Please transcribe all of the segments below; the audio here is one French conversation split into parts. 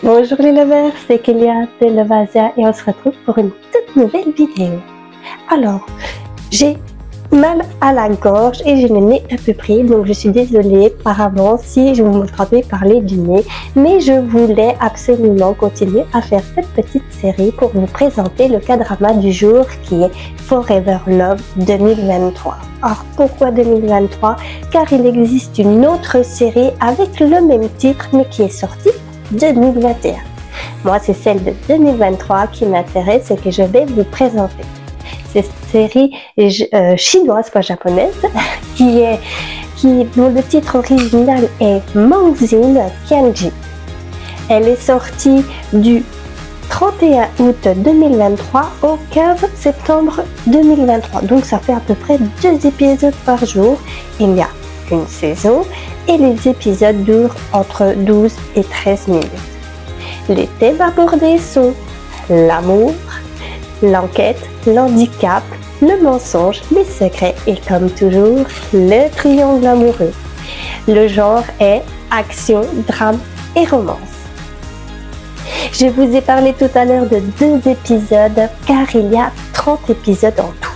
Bonjour les lovers, c'est Kélia de Lovasia et on se retrouve pour une toute nouvelle vidéo. Alors, j'ai mal à la gorge et j'ai le nez un peu pris, donc je suis désolée par avance si je vous entendez parler du nez, mais je voulais absolument continuer à faire cette petite série pour vous présenter le K-drama du jour qui est Forever Love 2023. Alors pourquoi 2023? Car il existe une autre série avec le même titre mais qui est sortie 2021. Moi, c'est celle de 2023 qui m'intéresse et que je vais vous présenter. C'est une série chinoise, pas japonaise, dont le titre original est Mangzin Qianji. Elle est sortie du 31 août 2023 au 15 septembre 2023. Donc, ça fait à peu près 2 épisodes par jour. Il y a une saison et les épisodes durent entre 12 et 13 minutes. Les thèmes abordés sont l'amour, l'enquête, l'handicap, le mensonge, les secrets et comme toujours, le triangle amoureux. Le genre est action, drame et romance. Je vous ai parlé tout à l'heure de 2 épisodes car il y a 30 épisodes en tout.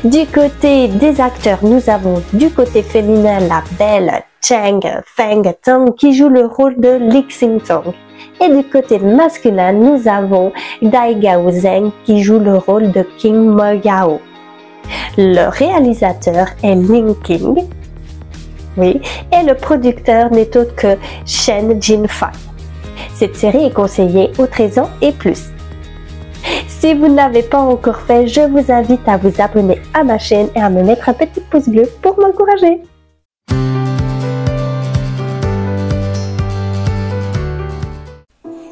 Du côté des acteurs, nous avons du côté féminin la belle Cheng Feng Tong qui joue le rôle de Lee Xing Tong. Et du côté masculin, nous avons Dai Gao Zheng qui joue le rôle de King Mo Yao. Le réalisateur est Ling King. Oui, et le producteur n'est autre que Shen Jinfai. Cette série est conseillée aux 13 ans et plus. Si vous ne l'avez pas encore fait, je vous invite à vous abonner à ma chaîne et à me mettre un petit pouce bleu pour m'encourager.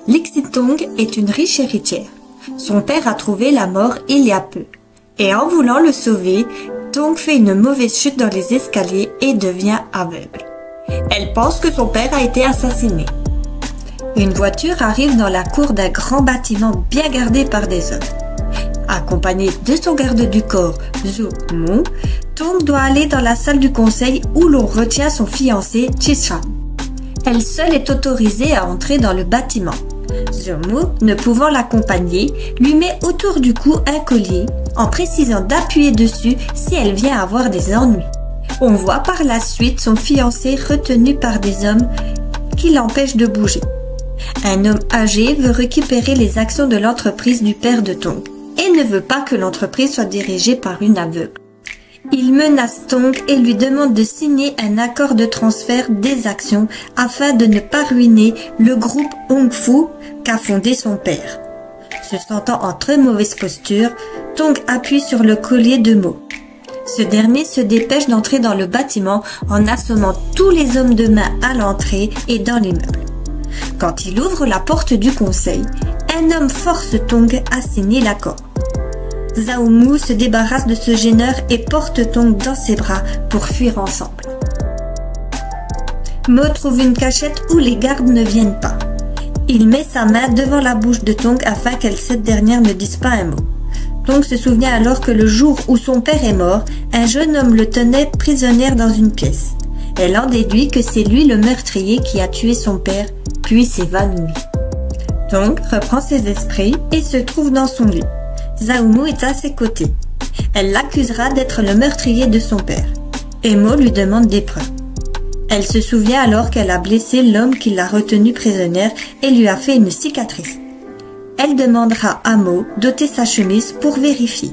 Lee Xing Tong est une riche héritière. Son père a trouvé la mort il y a peu. Et en voulant le sauver, Tong fait une mauvaise chute dans les escaliers et devient aveugle. Elle pense que son père a été assassiné. Une voiture arrive dans la cour d'un grand bâtiment bien gardé par des hommes. Accompagnée de son garde du corps, Zhou Mu, Tong doit aller dans la salle du conseil où l'on retient son fiancé, Chi-chan. Elle seule est autorisée à entrer dans le bâtiment. Zhou Mu, ne pouvant l'accompagner, lui met autour du cou un collier en précisant d'appuyer dessus si elle vient avoir des ennuis. On voit par la suite son fiancé retenu par des hommes qui l'empêchent de bouger. Un homme âgé veut récupérer les actions de l'entreprise du père de Tong et ne veut pas que l'entreprise soit dirigée par une aveugle. Il menace Tong et lui demande de signer un accord de transfert des actions afin de ne pas ruiner le groupe Hongfu qu'a fondé son père. Se sentant en très mauvaise posture, Tong appuie sur le collier de Mo. Ce dernier se dépêche d'entrer dans le bâtiment en assommant tous les hommes de main à l'entrée et dans l'immeuble. Quand il ouvre la porte du conseil, un homme force Tong à signer l'accord. Zhou Mu se débarrasse de ce gêneur et porte Tong dans ses bras pour fuir ensemble. Mo trouve une cachette où les gardes ne viennent pas. Il met sa main devant la bouche de Tong afin cette dernière ne dise pas un mot. Tong se souvient alors que le jour où son père est mort, un jeune homme le tenait prisonnière dans une pièce. Elle en déduit que c'est lui le meurtrier qui a tué son père, puis s'évanouit. Tong reprend ses esprits et se trouve dans son lit. Zhou Mu est à ses côtés. Elle l'accusera d'être le meurtrier de son père. Et Mo lui demande des preuves. Elle se souvient alors qu'elle a blessé l'homme qui l'a retenue prisonnière et lui a fait une cicatrice. Elle demandera à Mo d'ôter sa chemise pour vérifier.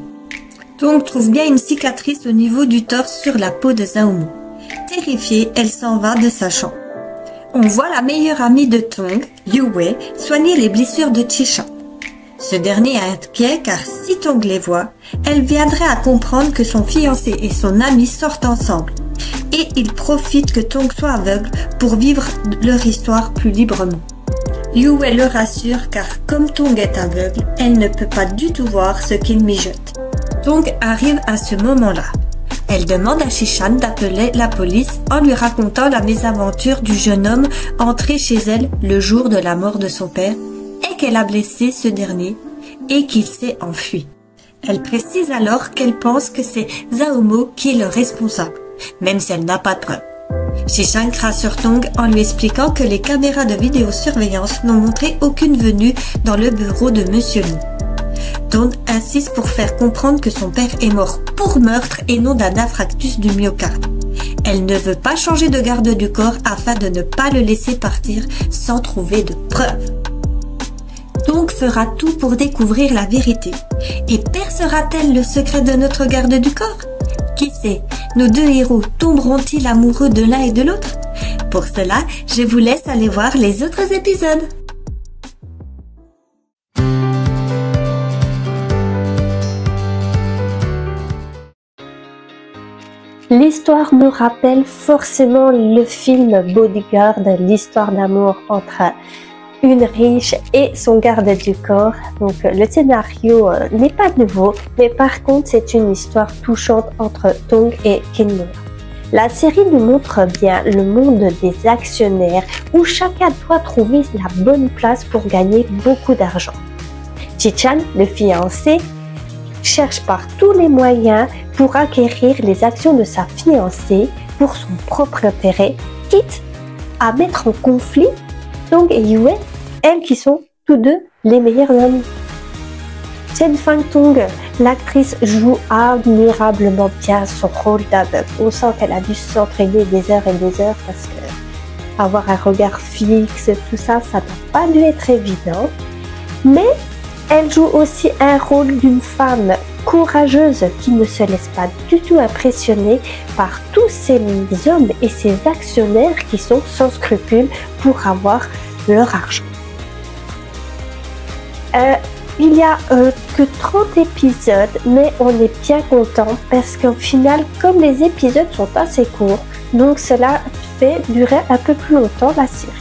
Tong trouve bien une cicatrice au niveau du torse sur la peau de Zhou Mu. Terrifiée, elle s'en va de sa chambre. On voit la meilleure amie de Tong, Yue, soigner les blessures de Chi-chan. Ce dernier est inquiet car si Tong les voit, elle viendrait à comprendre que son fiancé et son ami sortent ensemble. Et il profite que Tong soit aveugle pour vivre leur histoire plus librement. Yue le rassure car comme Tong est aveugle, elle ne peut pas du tout voir ce qu'il mijote. Tong arrive à ce moment-là. Elle demande à Chi-chan d'appeler la police en lui racontant la mésaventure du jeune homme entré chez elle le jour de la mort de son père et qu'elle a blessé ce dernier et qu'il s'est enfui. Elle précise alors qu'elle pense que c'est Zhou Mu qui est le responsable, même si elle n'a pas de preuves. Ji-chan rassure Tong en lui expliquant que les caméras de vidéosurveillance n'ont montré aucune venue dans le bureau de Monsieur Lee. Tong insiste pour faire comprendre que son père est mort pour meurtre et non d'un infarctus du myocarde. Elle ne veut pas changer de garde du corps afin de ne pas le laisser partir sans trouver de preuves. Tong fera tout pour découvrir la vérité. Et percera-t-elle le secret de notre garde du corps? Qui sait, nos deux héros tomberont-ils amoureux de l'un et de l'autre? Pour cela, je vous laisse aller voir les autres épisodes. L'histoire me rappelle forcément le film Bodyguard, l'histoire d'amour entre une riche et son garde du corps. Donc le scénario n'est pas nouveau, mais par contre c'est une histoire touchante entre Tong et Kim-moon. La série nous montre bien le monde des actionnaires où chacun doit trouver la bonne place pour gagner beaucoup d'argent. Ji-chan, le fiancé, cherche par tous les moyens pour acquérir les actions de sa fiancée pour son propre intérêt, quitte à mettre en conflit Tong et Yue, elles qui sont tous deux les meilleurs amis. Chen Fang-tong, l'actrice, joue admirablement bien son rôle d'aveugle. On sent qu'elle a dû s'entraîner des heures et des heures parce que avoir un regard fixe, tout ça, ça n'a pas dû être évident. Mais elle joue aussi un rôle d'une femme courageuse qui ne se laisse pas du tout impressionner par tous ces hommes et ces actionnaires qui sont sans scrupules pour avoir leur argent. Il n'y a que 30 épisodes, mais on est bien content parce qu'au final, comme les épisodes sont assez courts, donc cela fait durer un peu plus longtemps la série.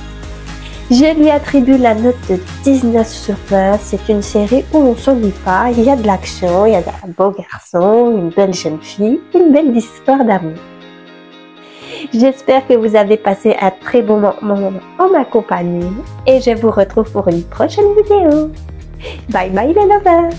Je lui attribue la note de 19 sur 20. C'est une série où on ne s'ennuie pas. Il y a de l'action, il y a un beau garçon, une belle jeune fille, une belle histoire d'amour. J'espère que vous avez passé un très bon moment en ma compagnie et je vous retrouve pour une prochaine vidéo. Bye bye les lovers!